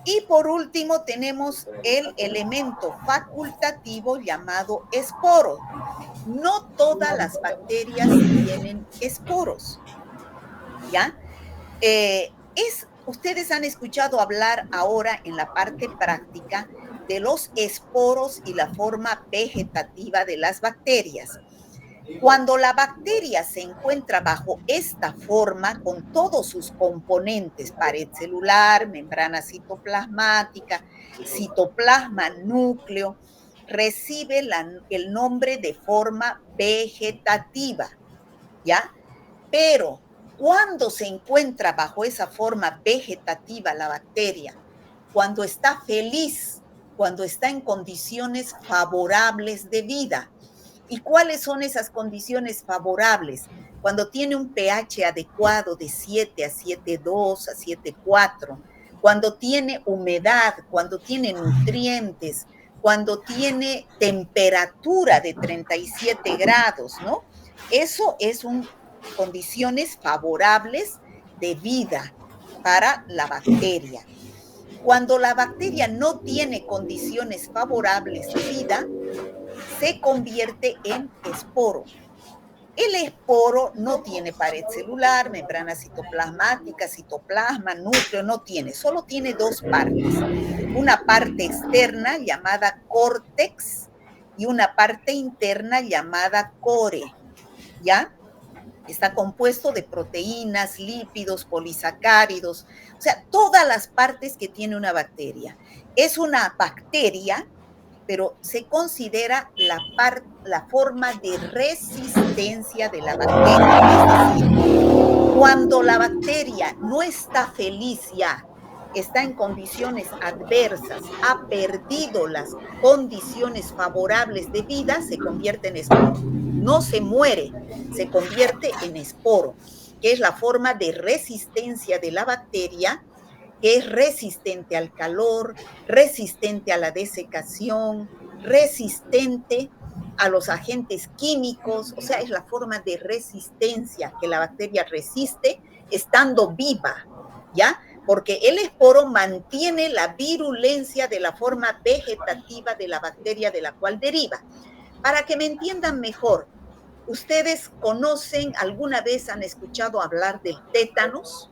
Y por último tenemos el elemento facultativo llamado esporo. No todas las bacterias tienen esporos, ¿ya? Ustedes han escuchado hablar ahora en la parte práctica de los esporos y la forma vegetativa de las bacterias. Cuando la bacteria se encuentra bajo esta forma, con todos sus componentes, pared celular, membrana citoplasmática, citoplasma, núcleo, recibe el nombre de forma vegetativa, ¿ya? Pero cuando se encuentra bajo esa forma vegetativa la bacteria, cuando está feliz, cuando está en condiciones favorables de vida. ¿Y cuáles son esas condiciones favorables? Cuando tiene un pH adecuado de 7 a 7,2 a 7,4, cuando tiene humedad, cuando tiene nutrientes, cuando tiene temperatura de 37 grados, ¿no? Eso es condiciones favorables de vida para la bacteria. Cuando la bacteria no tiene condiciones favorables de vida, se convierte en esporo. El esporo no tiene pared celular, membrana citoplasmática, citoplasma, núcleo, no tiene, solo tiene dos partes. Una parte externa llamada córtex y una parte interna llamada core, ¿ya? Está compuesto de proteínas, lípidos, polisacáridos, o sea, todas las partes que tiene una bacteria. Es una bacteria, pero se considera la forma de resistencia de la bacteria. Es decir, cuando la bacteria no está feliz ya, está en condiciones adversas, ha perdido las condiciones favorables de vida, se convierte en esporo. No se muere, se convierte en esporo, que es la forma de resistencia de la bacteria, que es resistente al calor, resistente a la desecación, resistente a los agentes químicos, o sea, es la forma de resistencia que la bacteria resiste estando viva, ¿ya? Porque el esporo mantiene la virulencia de la forma vegetativa de la bacteria de la cual deriva. Para que me entiendan mejor, ¿ustedes conocen, alguna vez han escuchado hablar del tétanos?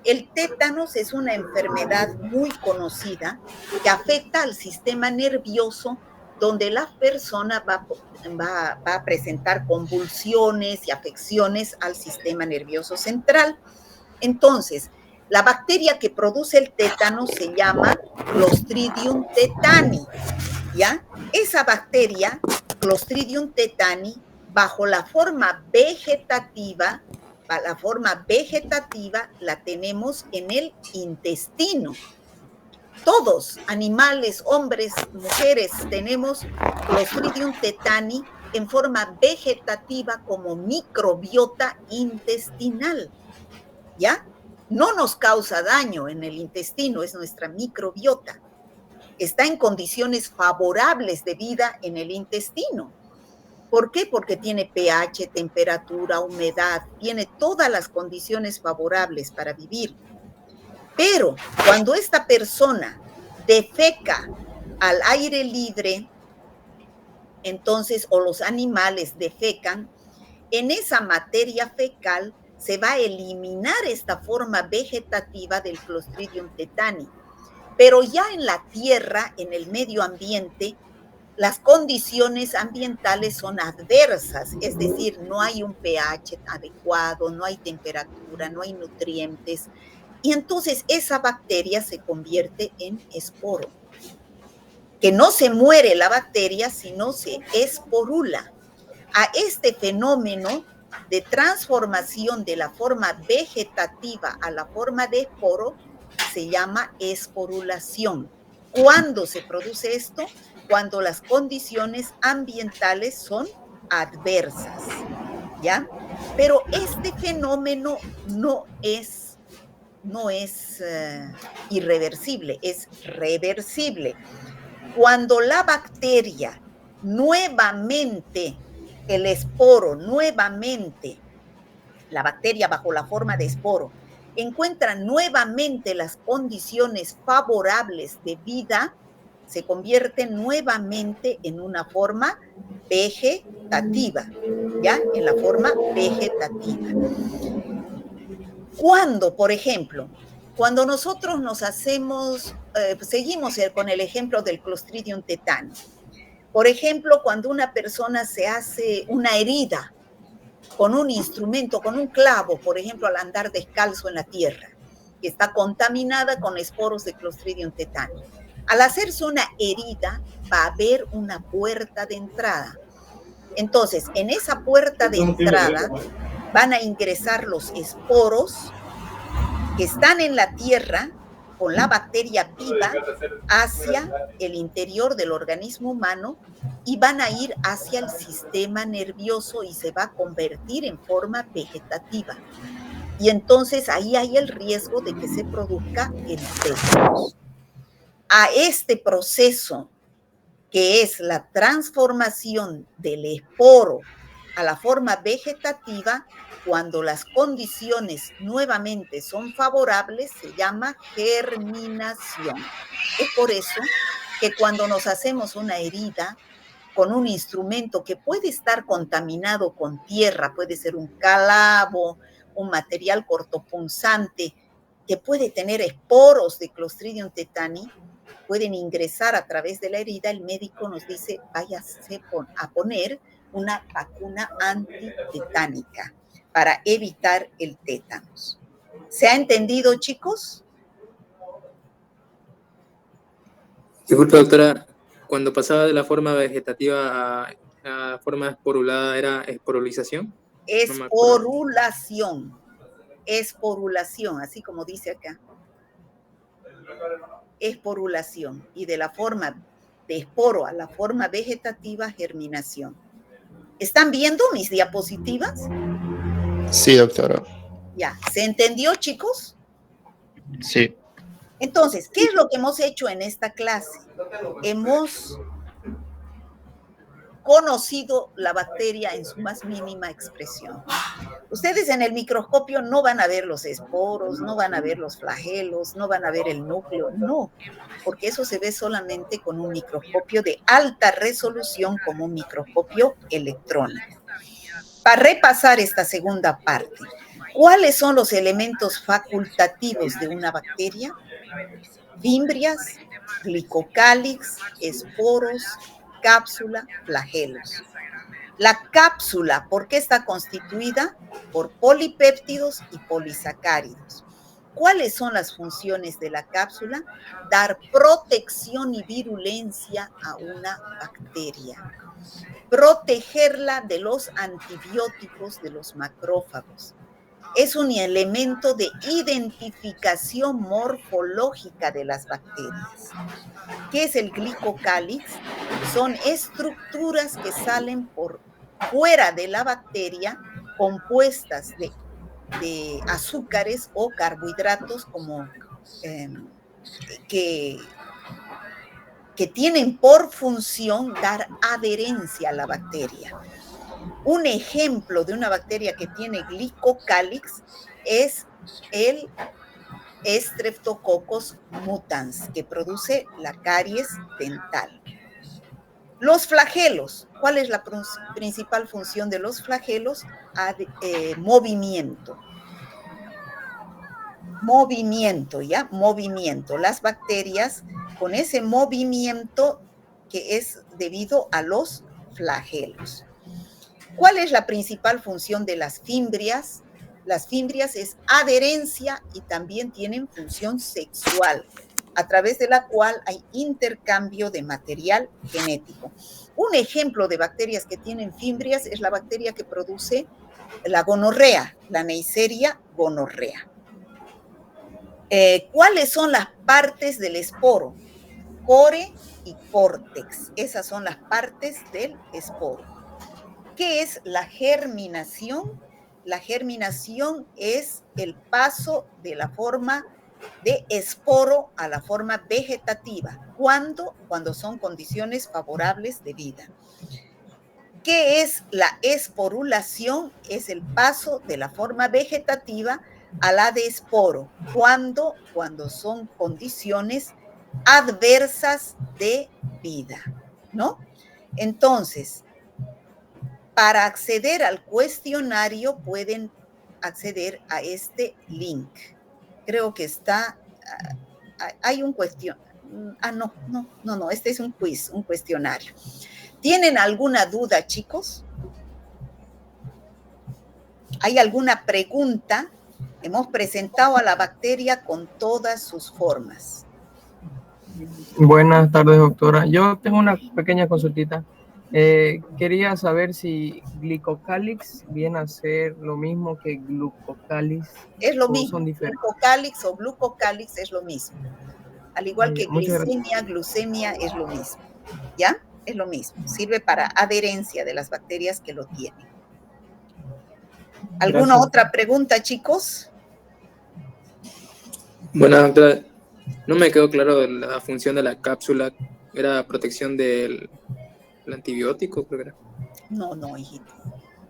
El tétanos es una enfermedad muy conocida que afecta al sistema nervioso, donde la persona va a presentar convulsiones y afecciones al sistema nervioso central. Entonces, la bacteria que produce el tétano se llama Clostridium tetani, ¿ya? Esa bacteria, Clostridium tetani, bajo la forma vegetativa, la tenemos en el intestino. Todos, animales, hombres, mujeres, tenemos Clostridium tetani en forma vegetativa como microbiota intestinal, ¿ya? No nos causa daño en el intestino, es nuestra microbiota. Está en condiciones favorables de vida en el intestino. ¿Por qué? Porque tiene pH, temperatura, humedad, tiene todas las condiciones favorables para vivir. Pero cuando esta persona defeca al aire libre, entonces, o los animales defecan, en esa materia fecal se va a eliminar esta forma vegetativa del Clostridium tetani. Pero ya en la tierra, en el medio ambiente, las condiciones ambientales son adversas, es decir, no hay un pH adecuado, no hay temperatura, no hay nutrientes, y entonces esa bacteria se convierte en esporo. Que no se muere la bacteria, sino se esporula. A este fenómeno de transformación de la forma vegetativa a la forma de esporo se llama esporulación. ¿Cuándo se produce esto? Cuando las condiciones ambientales son adversas, ¿ya? Pero este fenómeno no es irreversible, es reversible. Cuando la bacteria nuevamente, el esporo, nuevamente, la bacteria bajo la forma de esporo, encuentra nuevamente las condiciones favorables de vida, se convierte nuevamente en una forma vegetativa, ¿ya? En la forma vegetativa. Cuando, por ejemplo, cuando nosotros nos hacemos, seguimos con el ejemplo del Clostridium tetani. Por ejemplo, cuando una persona se hace una herida con un instrumento, con un clavo, por ejemplo, al andar descalzo en la tierra, que está contaminada con esporos de Clostridium tetani. Al hacerse una herida, va a haber una puerta de entrada. Entonces, en esa puerta de entrada van a ingresar los esporos que están en la tierra con la bacteria viva hacia el interior del organismo humano y van a ir hacia el sistema nervioso y se va a convertir en forma vegetativa. Y entonces ahí hay el riesgo de que se produzca el tétanos. A este proceso, que es la transformación del esporo a la forma vegetativa, cuando las condiciones nuevamente son favorables, se llama germinación. Es por eso que cuando nos hacemos una herida con un instrumento que puede estar contaminado con tierra, puede ser un clavo, un material cortopunzante, que puede tener esporos de Clostridium tetani, pueden ingresar a través de la herida, el médico nos dice, váyase a poner una vacuna antitetánica para evitar el tétanos. ¿Se ha entendido, chicos? Disculpe, doctora, cuando pasaba de la forma vegetativa a forma esporulada, ¿era esporulización? Esporulación. Esporulación, así como dice acá. Esporulación. Y de la forma de esporo a la forma vegetativa, germinación. ¿Están viendo mis diapositivas? Sí, doctora. Ya, ¿se entendió, chicos? Sí. Entonces, ¿qué es lo que hemos hecho en esta clase? Hemos conocido la bacteria en su más mínima expresión. Ustedes en el microscopio no van a ver los esporos, no van a ver los flagelos, no van a ver el núcleo, no, porque eso se ve solamente con un microscopio de alta resolución como un microscopio electrónico. Para repasar esta segunda parte, ¿cuáles son los elementos facultativos de una bacteria? Fimbrias, glicocálix, esporos, cápsula, flagelos. La cápsula, ¿por qué está constituida? Por polipéptidos y polisacáridos. ¿Cuáles son las funciones de la cápsula? Dar protección y virulencia a una bacteria. Protegerla de los antibióticos de los macrófagos. Es un elemento de identificación morfológica de las bacterias. ¿Qué es el glicocálix? Son estructuras que salen por fuera de la bacteria compuestas de azúcares o carbohidratos como que que tienen por función dar adherencia a la bacteria. Un ejemplo de una bacteria que tiene glicocálix es el Streptococcus mutans, que produce la caries dental. Los flagelos. ¿Cuál es la principal función de los flagelos? Movimiento. Movimiento, ¿ya? Movimiento. Las bacterias con ese movimiento que es debido a los flagelos. ¿Cuál es la principal función de las fimbrias? Las fimbrias es adherencia y también tienen función sexual, a través de la cual hay intercambio de material genético. Un ejemplo de bacterias que tienen fimbrias es la bacteria que produce la gonorrea, la Neisseria gonorrea. ¿Cuáles son las partes del esporo? Core y córtex. Esas son las partes del esporo. ¿Qué es la germinación? La germinación es el paso de la forma de esporo a la forma vegetativa. ¿Cuándo? Cuando son condiciones favorables de vida. ¿Qué es la esporulación? Es el paso de la forma vegetativa a la de esporo. ¿Cuándo? Cuando son condiciones adversas de vida, ¿no? Entonces, para acceder al cuestionario pueden acceder a este link. Creo que está, hay un no, este es un quiz, un cuestionario. ¿Tienen alguna duda, chicos? ¿Hay alguna pregunta? Hemos presentado a la bacteria con todas sus formas. Buenas tardes, doctora. Yo tengo una pequeña consultita. Quería saber si glicocálix viene a ser lo mismo que glucocálix. Es lo mismo. Son diferentes. Glucocálix o glucocálix es lo mismo. Al igual que glicemia, glucemia es lo mismo. ¿Ya? Es lo mismo. Sirve para adherencia de las bacterias que lo tienen. ¿Alguna otra pregunta, chicos? Bueno, doctora, no me quedó claro la función de la cápsula. ¿Era protección del antibiótico, creo que era? No, hijito.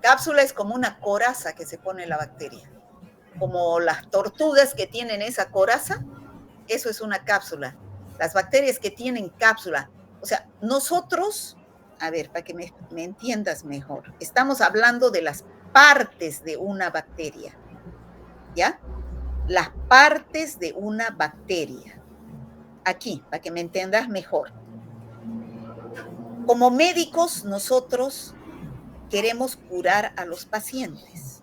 Cápsula es como una coraza que se pone la bacteria. Como las tortugas que tienen esa coraza, eso es una cápsula. Las bacterias que tienen cápsula, o sea, nosotros, a ver, para que me entiendas mejor, estamos hablando de las partes de una bacteria, ¿ya? Las partes de una bacteria. Aquí, para que me entiendas mejor. Como médicos, nosotros queremos curar a los pacientes,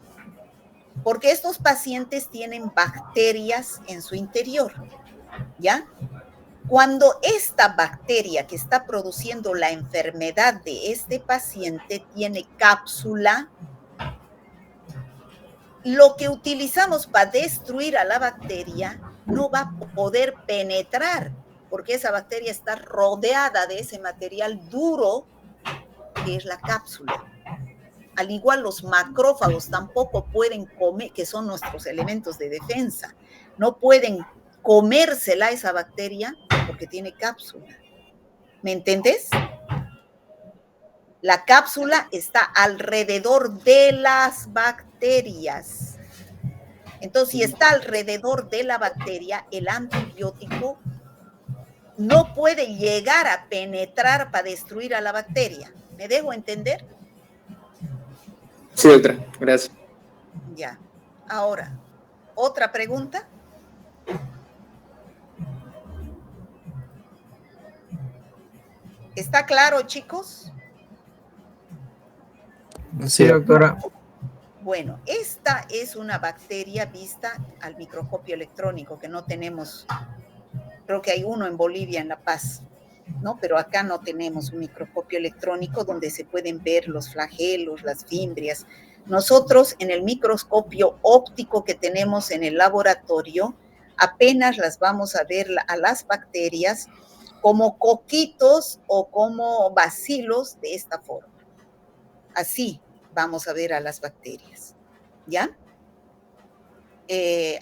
porque estos pacientes tienen bacterias en su interior, ¿ya? Cuando esta bacteria que está produciendo la enfermedad de este paciente tiene cápsula, lo que utilizamos para destruir a la bacteria no va a poder penetrar, porque esa bacteria está rodeada de ese material duro que es la cápsula. Al igual los macrófagos tampoco pueden comer, que son nuestros elementos de defensa, no pueden comérsela esa bacteria porque tiene cápsula. ¿Me entendés? La cápsula está alrededor de las bacterias. Entonces, si está alrededor de la bacteria, el antibiótico no puede llegar a penetrar para destruir a la bacteria. ¿Me dejo entender? Sí, doctora, gracias. Ya. Ahora, ¿otra pregunta? ¿Está claro, chicos? Sí, doctora. Bueno, esta es una bacteria vista al microscopio electrónico, que no tenemos, creo que hay uno en Bolivia, en La Paz, ¿no? Pero acá no tenemos un microscopio electrónico donde se pueden ver los flagelos, las fimbrias. Nosotros en el microscopio óptico que tenemos en el laboratorio, apenas las vamos a ver a las bacterias como coquitos o como bacilos de esta forma. Así vamos a ver a las bacterias, ¿ya?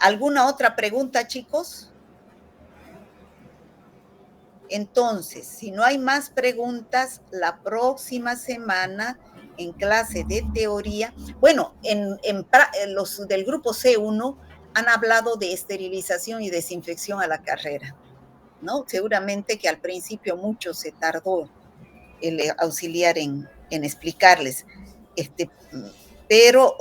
¿Alguna otra pregunta, chicos? Entonces, si no hay más preguntas, la próxima semana en clase de teoría, bueno, los del grupo C1 han hablado de esterilización y desinfección a la carrera, ¿no? Seguramente que al principio mucho se tardó el auxiliar en explicarles, pero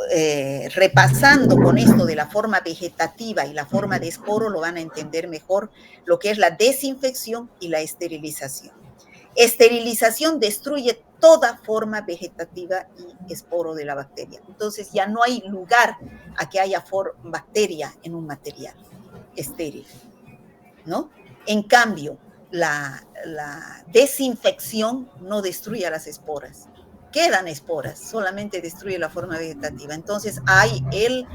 repasando con esto de la forma vegetativa y la forma de esporo, lo van a entender mejor lo que es la desinfección y la esterilización. Esterilización destruye toda forma vegetativa y esporo de la bacteria. Entonces ya no hay lugar a que haya bacteria en un material estéril, ¿no? En cambio, la desinfección no destruye las esporas. Quedan esporas, solamente destruye la forma vegetativa. Entonces hay el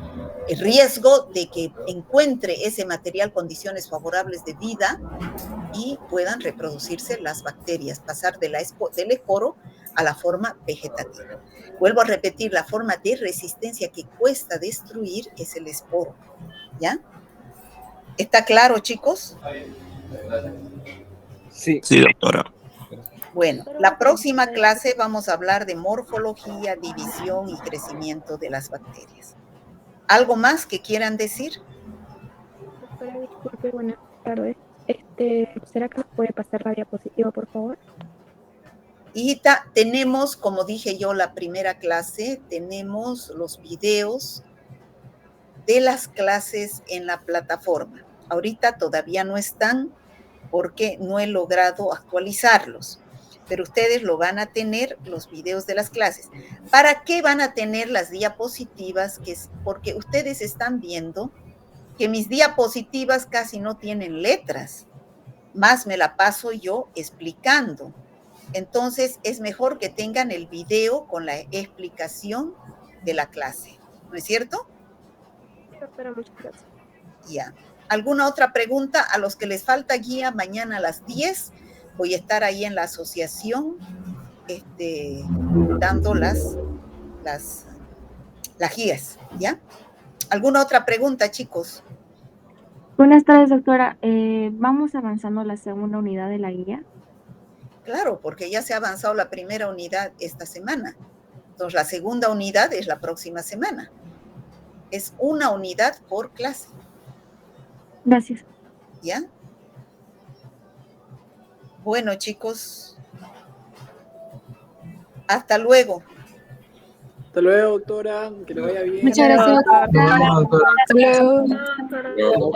riesgo de que encuentre ese material condiciones favorables de vida y puedan reproducirse las bacterias, pasar del esporo a la forma vegetativa. Vuelvo a repetir, la forma de resistencia que cuesta destruir es el esporo, ¿ya? ¿Está claro, chicos? Sí. Sí, doctora. Bueno, la próxima clase vamos a hablar de morfología, división y crecimiento de las bacterias. ¿Algo más que quieran decir? Doctora, disculpe, buenas tardes. ¿Será que nos puede pasar la diapositiva, por favor? Hijita, tenemos, como dije yo, la primera clase, tenemos los videos de las clases en la plataforma. Ahorita todavía no están porque no he logrado actualizarlos, pero ustedes lo van a tener, los videos de las clases. ¿Para qué van a tener las diapositivas? Porque ustedes están viendo que mis diapositivas casi no tienen letras, más me la paso yo explicando. Entonces, es mejor que tengan el video con la explicación de la clase, ¿no es cierto? Sí, doctora, muchas gracias. Ya. ¿Alguna otra pregunta? A los que les falta guía, mañana a las 10 voy a estar ahí en la asociación dando las guías, ¿ya? ¿Alguna otra pregunta, chicos? Buenas tardes, doctora. ¿Vamos avanzando la segunda unidad de la guía? Claro, porque ya se ha avanzado la primera unidad esta semana. Entonces, la segunda unidad es la próxima semana. Es una unidad por clase. Gracias. ¿Ya? Bueno, chicos. Hasta luego. Hasta luego, doctora. Que le vaya bien. Muchas gracias, doctora. Hasta luego. Luego.